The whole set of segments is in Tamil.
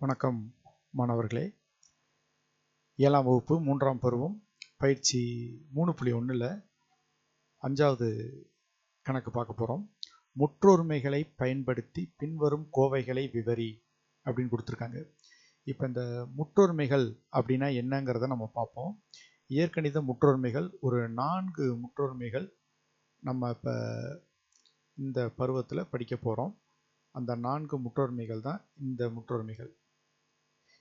வணக்கம் மாணவர்களே. 7ஆம் வகுப்பு 3ஆம் பருவம் பயிற்சி 3.1ல் 5வது கணக்கு பார்க்க போகிறோம். முற்றொருமைகளை பயன்படுத்தி பின்வரும் கோவைகளை விவரி அப்படின்னு கொடுத்துருக்காங்க. இப்போ இந்த முற்றொருமைகள் அப்படின்னா என்னங்கிறத நம்ம பார்ப்போம். இயற்கணித முற்றொருமைகள் ஒரு 4 முற்றொருமைகள் நம்ம இப்போ இந்த பருவத்தில் படிக்க போகிறோம். அந்த 4 முற்றொருமைகள் தான் இந்த முற்றொருமைகள்.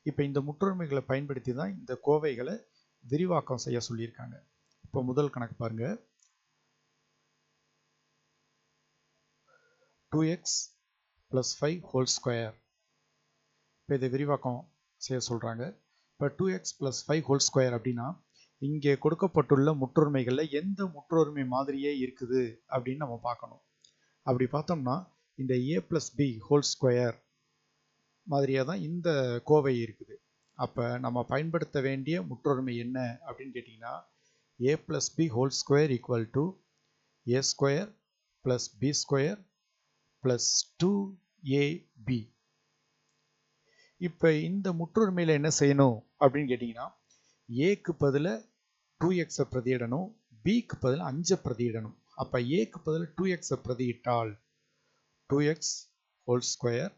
இப்போ இந்த முற்றொருமைகளை பயன்படுத்தி தான் இந்த கோவைகளை விரிவாக்கம் செய்ய சொல்லியிருக்காங்க. இப்போ முதல் கணக்கு பாருங்க. 2x + 5 whole square. இப்போ இதை விரிவாக்கம் செய்ய சொல்கிறாங்க. இப்போ 2x + 5 ஹோல் ஸ்கொயர் அப்படின்னா இங்கே கொடுக்கப்பட்டுள்ள முற்றொருமைகளில் எந்த முற்றொருமை மாதிரியே இருக்குது அப்படின்னு நம்ம பார்க்கணும். அப்படி பார்த்தோம்னா இந்த a + b ஹோல் ஸ்கொயர் மாதிரியாக தான் இந்த கோவை இருக்குது. அப்போ நம்ம பயன்படுத்த வேண்டிய முற்றொருமை என்ன அப்படின்னு கேட்டிங்கன்னா a + b whole square = a square + b square + 2ab. இப்போ இந்த முற்றொருமையில் என்ன செய்யணும் அப்படின்னு கேட்டிங்கன்னா ஏக்கு பதிலாக 2x பிரதியிடணும், பிக்கு பதிலாக 5 பிரதியிடணும். அப்போ ஏக்கு பதிலாக 2x பிரதியிட்டால் 2x whole square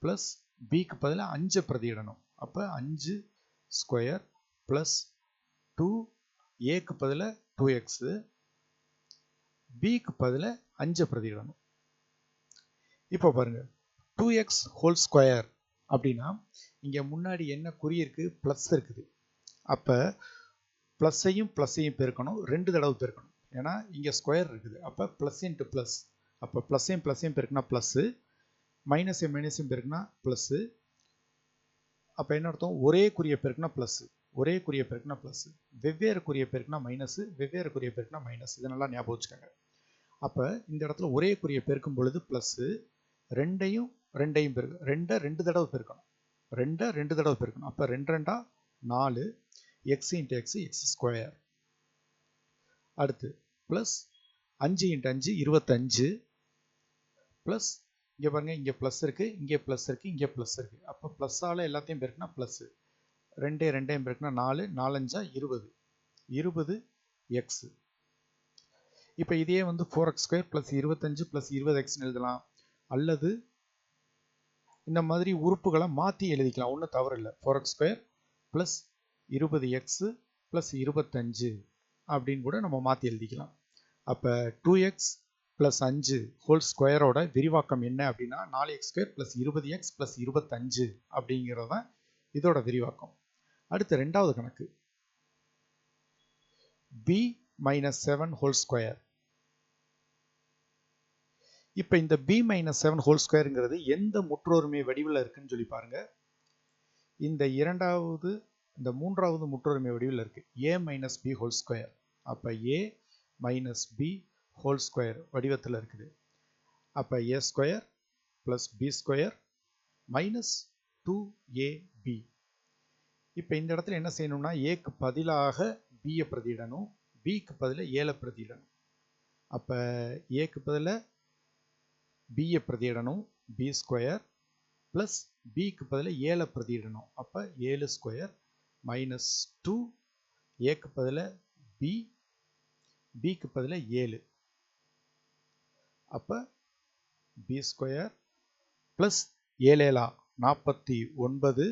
plus பிக்கு பதிலாக 5 பிரதியிடணும். அப்போ 5 ஸ்கொயர் ப்ளஸ் 2, ஏக்கு பதிலாக 2x, பிக்கு பதிலாக 5 பிரதியிடணும். இப்போ பாருங்க 2x ஹோல் ஸ்கொயர் அப்படின்னா இங்கே முன்னாடி என்ன குறி இருக்குது? ப்ளஸ் இருக்குது. அப்போ ப்ளஸ்ஸையும் பெருக்கணும், 2 தடவை பெருக்கணும். ஏன்னா இங்கே ஸ்கொயர் இருக்குது. அப்போ ப்ளஸ் இன்ட்டு ப்ளஸ். அப்போ ப்ளஸ்ஸையும் பெருக்கினா ப்ளஸ்ஸு, மைனஸையும் பெருக்கினா ப்ளஸ்ஸு. அப்போ என்ன அர்த்தம்? ஒரே குறியை பெருக்கினா ப்ளஸ்ஸு, ஒரே குறியை பெருக்கினா ப்ளஸ்ஸு, வெவ்வேறு குறியை பெருக்கினா மைனஸு, வெவ்வேறு குறியை பெருக்கினா மைனஸ். இதை நல்லா ஞாபகம் வச்சுக்கோங்க. அப்போ இந்த இடத்துல ஒரே குறியை பெருக்கும் பொழுது ப்ளஸ்ஸு, ரெண்டையும் பெருக்கு, 2 தடவை பெருக்கணும், 2 தடவை பெருக்கணும். அப்போ 2 2 4, x இன்ட்டு எக்ஸ் ஸ்கொயர். அடுத்து ப்ளஸ் 5 இன்ட்டு 5 25 ப்ளஸ் இங்கே பாருங்கள், இங்கே ப்ளஸ் இருக்குது, இங்கே ப்ளஸ் இருக்குது, இங்கே ப்ளஸ் இருக்குது. அப்போ ப்ளஸ்ஸால் எல்லாத்தையும் பெருக்கினா ப்ளஸ்ஸு, 2 பெருக்கினா 4, 4 5 20 எக்ஸு. இப்போ இதே வந்து 4x² + 25 + 20xன்னு எழுதலாம். அல்லது இந்த மாதிரி உறுப்புகளை மாற்றி எழுதிக்கலாம், ஒன்றும் தவறு இல்லை. 4x² + 20x + 25 அப்படின்னு கூட நம்ம மாற்றி எழுதிக்கலாம். அப்போ 2x + 5 ஹோல் ஸ்கொயரோட விரிவாக்கம் என்ன அப்படின்னா 4x² + 20x + 25 அப்படிங்கிறது தான் இதோட விரிவாக்கம். அடுத்து ரெண்டாவது கணக்கு b - 7 ஹோல் ஸ்கொயர். இப்போ இந்த b - 7 ஹோல் ஸ்கொயருங்கிறது எந்த முற்றொருமை வடிவில் இருக்குன்னு சொல்லி பாருங்க. இந்த மூன்றாவது முற்றொருமை வடிவில் இருக்கு, a - b ஹோல் ஸ்கொயர். அப்போ a - b ஹோல் ஸ்கொயர் வடிவத்தில் இருக்குது. அப்போ a square plus b square minus 2ab. இப்போ இந்த இடத்துல என்ன செய்யணும்னா ஏக்கு பதிலாக b பிரதியிடணும், பிக்கு பதிலாக 7 பிரதியிடணும். அப்போ ஏக்கு பதிலாக b பிரதியிடணும், b ஸ்கொயர் ப்ளஸ் பிக்கு பதிலாக 7 பிரதியிடணும். அப்போ 7 ஸ்கொயர் மைனஸ் 2, ஏக்கு பதிலாக b, பிக்கு பதிலாக 7. அப்போ b ஸ்கொயர் ப்ளஸ் 7 7 49,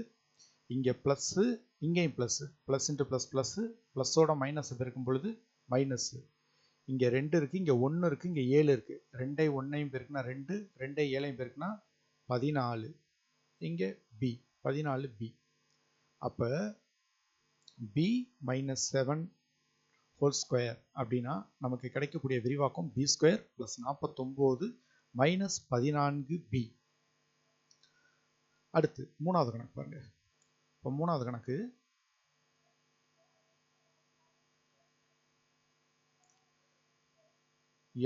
இங்கே ப்ளஸ்ஸு, இங்கேயும் plus, plus into plus plus, ப்ளஸ்ஸோட மைனஸை பெருக்கும் பொழுது மைனஸ்ஸு. இங்கே 2 இருக்குது, இங்கே 1 இருக்குது, இங்கே 7 இருக்குது. 2 1 பெருக்குனா 2, 2 7 பெருக்குனா 14. இங்கே b 14b. அப்போ b - 7 ஹோல் ஸ்கொயர் அப்படின்னா நமக்கு கிடைக்கக்கூடிய விரிவாக்கம் b square plus 49 minus 14b. அடுத்து மூணாவது கணக்கு பாருங்க. இப்போ மூணாவது கணக்கு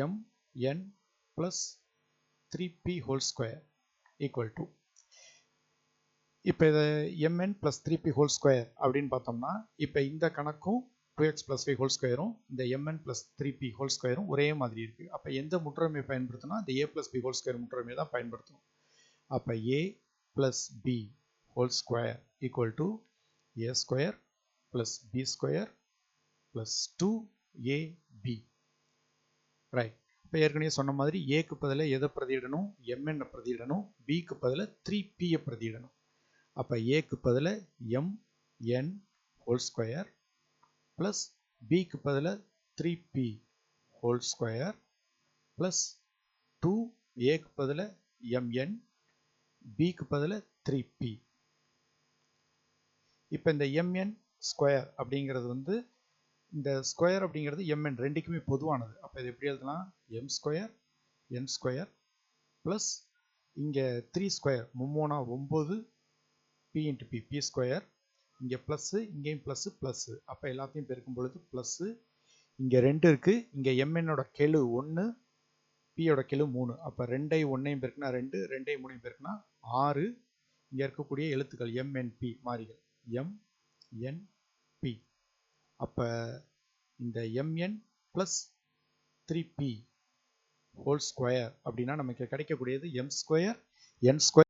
mn + 3p ஹோல் ஸ்கொயர் = இப்போ இதை mn + 3p ஹோல் ஸ்கொயர் அப்படின்னு பார்த்தோம்னா இப்போ இந்த கணக்கும் 2x + 5 ஹோல் ஸ்கொயரும் இந்த mn + 3p ஹோல் ஸ்கொயரும் ஒரே மாதிரி இருக்குது. அப்போ எந்த முற்றொருமையை பயன்படுத்தினா இந்த a + b ஹோல் ஸ்கொயர் முற்றொருமையை தான் பயன்படுத்தணும். அப்போ a + b whole square equal to a square plus b square plus 2ab. Right. இப்போ ஏற்கனவே சொன்ன மாதிரி ஏக்கு பதிலாக எதை பிரதியிடணும்? mn பிரதியிடணும். பிக்கு பதிலாக 3p பிரதியிடணும். அப்போ ஏக்கு பதிலாக mn whole square plus பிக்கு பதிலாக 3p whole square plus 2 ஏக்கு பதிலாக mn பிக்கு பதிலாக 3p. இப்போ இந்த mn ஸ்கொயர் அப்படிங்கிறது வந்து இந்த ஸ்கொயர் அப்படிங்கிறது mn ரெண்டுக்குமே பொதுவானது. அப்போ இது எப்படி எழுதலாம்? m square n square plus இங்கே 3 square 3 9 p into p square, இங்கே ப்ளஸ்ஸு இங்கேயும் ப்ளஸ்ஸு ப்ளஸ்ஸு, அப்போ எல்லாத்தையும் பெருக்கும் பொழுது ப்ளஸ்ஸு, இங்கே 2 இருக்குது, இங்கே mnோட கெழு 1 பியோட கெழு 3, அப்போ 2ஐ 1ஐயும் பெருக்குனா 2, 2ஐ 3ஐயும் பெருக்குனா 6, இங்கே இருக்கக்கூடிய எழுத்துக்கள் mnp மாறிகள் mnp. அப்போ இந்த mn plus 3p whole square அப்படின்னா நமக்கு கிடைக்கக்கூடியது m ஸ்கொயர் n ஸ்கொயர்